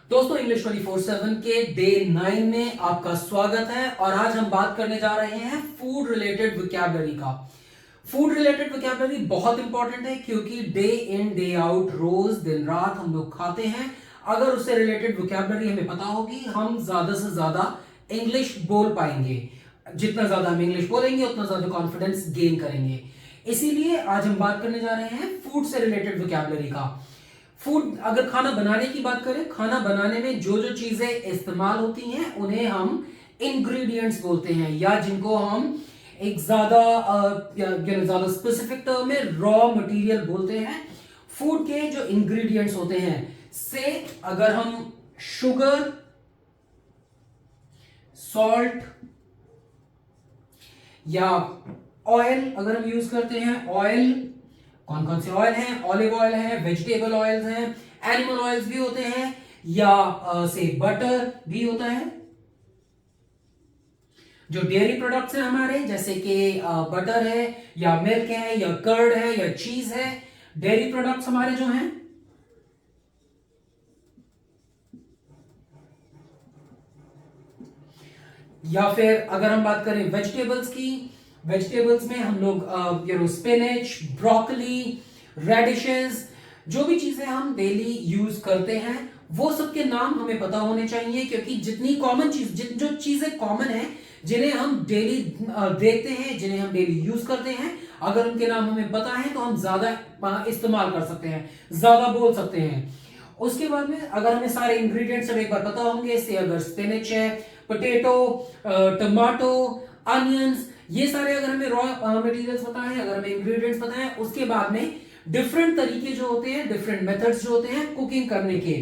दोस्तों इंग्लिश 24/7 के डे 9 में आपका स्वागत है और आज हम बात करने जा रहे हैं फूड रिलेटेड वोकैबुलरी का। फूड रिलेटेड वोकैबुलरी बहुत इंपॉर्टेंट है क्योंकि डे इन डे आउट रोज दिन रात हम लोग खाते हैं। अगर उससे रिलेटेड वोकैबुलरी हमें पता होगी हम ज्यादा से ज्यादा इंग्लिश बोल पाएंगे। जितना ज्यादा हम इंग्लिश बोलेंगे उतना ज्यादा कॉन्फिडेंस गेन करेंगे। इसीलिए आज हम बात करने जा रहे हैं फूड से रिलेटेड वोकैबुलरी का। फूड, अगर खाना बनाने की बात करें, खाना बनाने में जो जो चीजें इस्तेमाल होती हैं उन्हें हम इंग्रेडिएंट्स बोलते हैं, या जिनको हम एक ज्यादा स्पेसिफिक टर्म में रॉ मटेरियल बोलते हैं। फूड के जो इंग्रेडिएंट्स होते हैं से अगर हम शुगर, सॉल्ट या ऑयल अगर हम यूज करते हैं, ऑयल कौन कौन से ऑयल हैं? ऑलिव ऑयल है, वेजिटेबल ऑयल्स हैं, एनिमल ऑयल्स भी होते हैं, या से बटर भी होता है। जो डेयरी प्रोडक्ट्स हैं हमारे, जैसे कि बटर है या मिल्क है या कर्ड है या चीज है, डेयरी प्रोडक्ट्स हमारे जो हैं। या फिर अगर हम बात करें वेजिटेबल्स की, वेजिटेबल्स में हम लोग स्पिनच, ब्रोकली, रेडिशेस, जो भी चीजें हम डेली यूज करते हैं वो सबके नाम हमें पता होने चाहिए, क्योंकि जितनी कॉमन चीज, जो चीजें कॉमन हैं जिन्हें हम डेली देखते हैं, जिन्हें हम डेली यूज करते हैं, अगर उनके नाम हमें पता है तो हम ज्यादा इस्तेमाल कर सकते हैं, ज्यादा बोल सकते हैं। उसके बाद में अगर हमें सारे इंग्रेडिएंट्स सब एक बार पता होंगे, से अगर स्पिनच है, पोटैटो, टमाटो, अनियंस, ये सारे अगर हमें रॉ मटेरियल्स पता है, अगर हमें इंग्रेडिएंट्स पता है, उसके बाद में डिफरेंट तरीके जो होते हैं, डिफरेंट मेथड्स जो होते हैं कुकिंग करने के।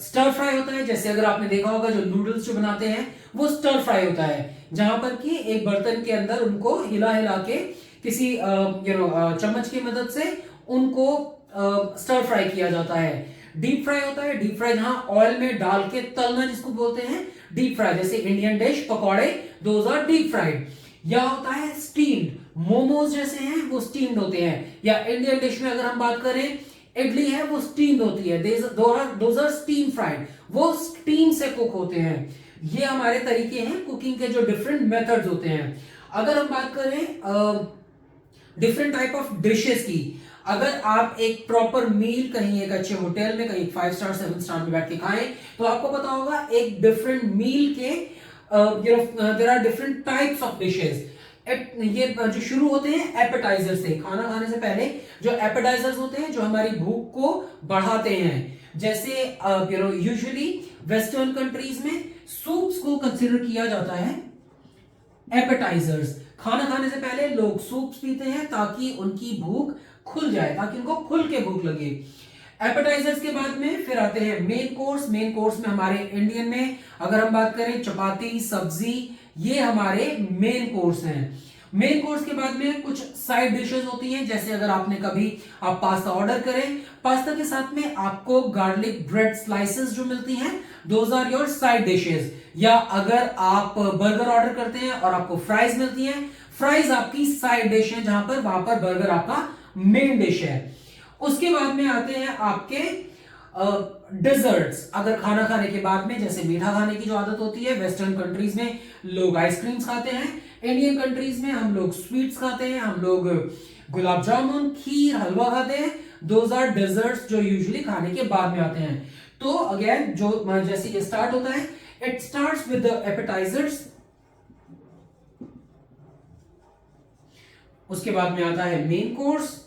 स्टर फ्राई होता है, जैसे अगर आपने देखा होगा जो नूडल्स जो बनाते हैं वो स्टर फ्राई होता है, जहां पर कि एक बर्तन के अंदर उनको हिला हिला के किसी चम्मच की मदद से उनको स्टर फ्राई किया जाता है। डीप फ्राई होता है, डीप फ्राई जहां ऑयल में डाल के तलना जिसको बोलते हैं डीप फ्राई, जैसे इंडियन डिश पकौड़े, दोज आर डीप फ्राइड। या होता है स्टीम्ड, मोमोज जैसे हैं वो स्टीम्ड होते हैं। या इंडियन डिश में अगर हम बात करें, इडली है वो स्टीम्ड होती है, दोज आर स्टीम फ्राइड, वो स्टीम से कुक होते हैं। ये हमारे तरीके हैं कुकिंग के, जो डिफरेंट मेथड्स होते हैं। अगर हम बात करें डिफरेंट टाइप ऑफ डिशेस की, अगर आप एक प्रॉपर मील कहीं एक अच्छे होटल में, कहीं 5 स्टार 7 स्टार में बैठ के खाएं, तो आपको पता होगा एक डिफरेंट मील के there are different types of dishes. ये जो शुरू होते हैं एपेटाइजर से, खाना खाने से पहले जो एपेटाइजर्स होते हैं जो हमारी भूख को बढ़ाते हैं, जैसे यूजुअली वेस्टर्न कंट्रीज में सूप्स को कंसिडर किया जाता है एपेटाइजर्स। खाना खाने से पहले लोग सूप्स पीते हैं ताकि उनकी भूख खुल जाए, ताकि उनको खुल के भूख लगे। एपेटाइजर्स के बाद में फिर आते हैं मेन कोर्स। मेन कोर्स में हमारे इंडियन में अगर हम बात करें चपाती, सब्जी, ये हमारे मेन कोर्स हैं। मेन कोर्स के बाद में कुछ साइड डिशेस होती हैं, जैसे अगर आपने कभी आप पास्ता ऑर्डर करें, पास्ता के साथ में आपको गार्लिक ब्रेड स्लाइसेस जो मिलती हैं, those are your side dishes. या अगर आप बर्गर ऑर्डर करते हैं और आपको फ्राइज मिलती हैं, फ्राइज आपकी साइड डिश है, जहां पर वहां पर बर्गर आपका मेन डिश है। उसके बाद में आते हैं आपके डिजर्ट्स। अगर खाना खाने के बाद में जैसे मीठा खाने की जो आदत होती है, वेस्टर्न कंट्रीज में लोग आइसक्रीम्स खाते हैं, इंडियन कंट्रीज में हम लोग स्वीट्स खाते हैं, हम लोग गुलाब जामुन, खीर, हलवा खाते हैं। दोज आर डिजर्ट्स जो यूजुअली खाने के बाद में आते हैं। तो अगेन जो जैसे ये स्टार्ट होता है, it starts with the appetisers, उसके बाद में आता है मेन कोर्स,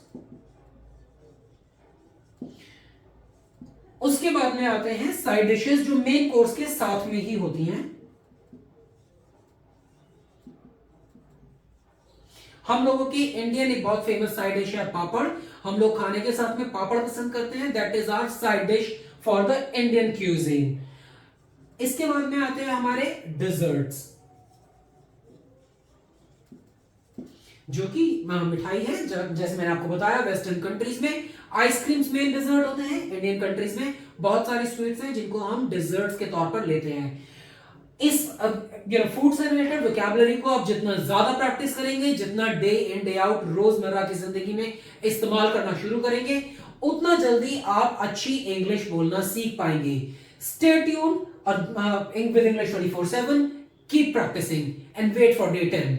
उसके बाद में आते हैं साइड डिशेस जो मेन कोर्स के साथ में ही होती हैं। हम लोगों की इंडियन एक बहुत फेमस साइड डिश है पापड़। हम लोग खाने के साथ में पापड़ पसंद करते हैं, that is our side dish for the Indian cuisine. इसके बाद में आते हैं हमारे डिजर्ट्स, जो कि मिठाई है। जैसे मैंने आपको बताया, वेस्टर्न कंट्रीज में आइसक्रीम्स मेन डिजर्ट होते हैं, इंडियन कंट्रीज में बहुत सारी स्वीट्स हैं जिनको हम डिजर्ट्स के तौर पर लेते हैं। इस फूड से रिलेटेड वोकैबुलरी को आप जितना ज्यादा प्रैक्टिस करेंगे, जितना डे इन डे आउट रोजमर्रा की जिंदगी में इस्तेमाल करना शुरू करेंगे, उतना जल्दी आप अच्छी इंग्लिश बोलना सीख पाएंगे। स्टे ट्यून और with English 24/7, keep practising and wait for day 10।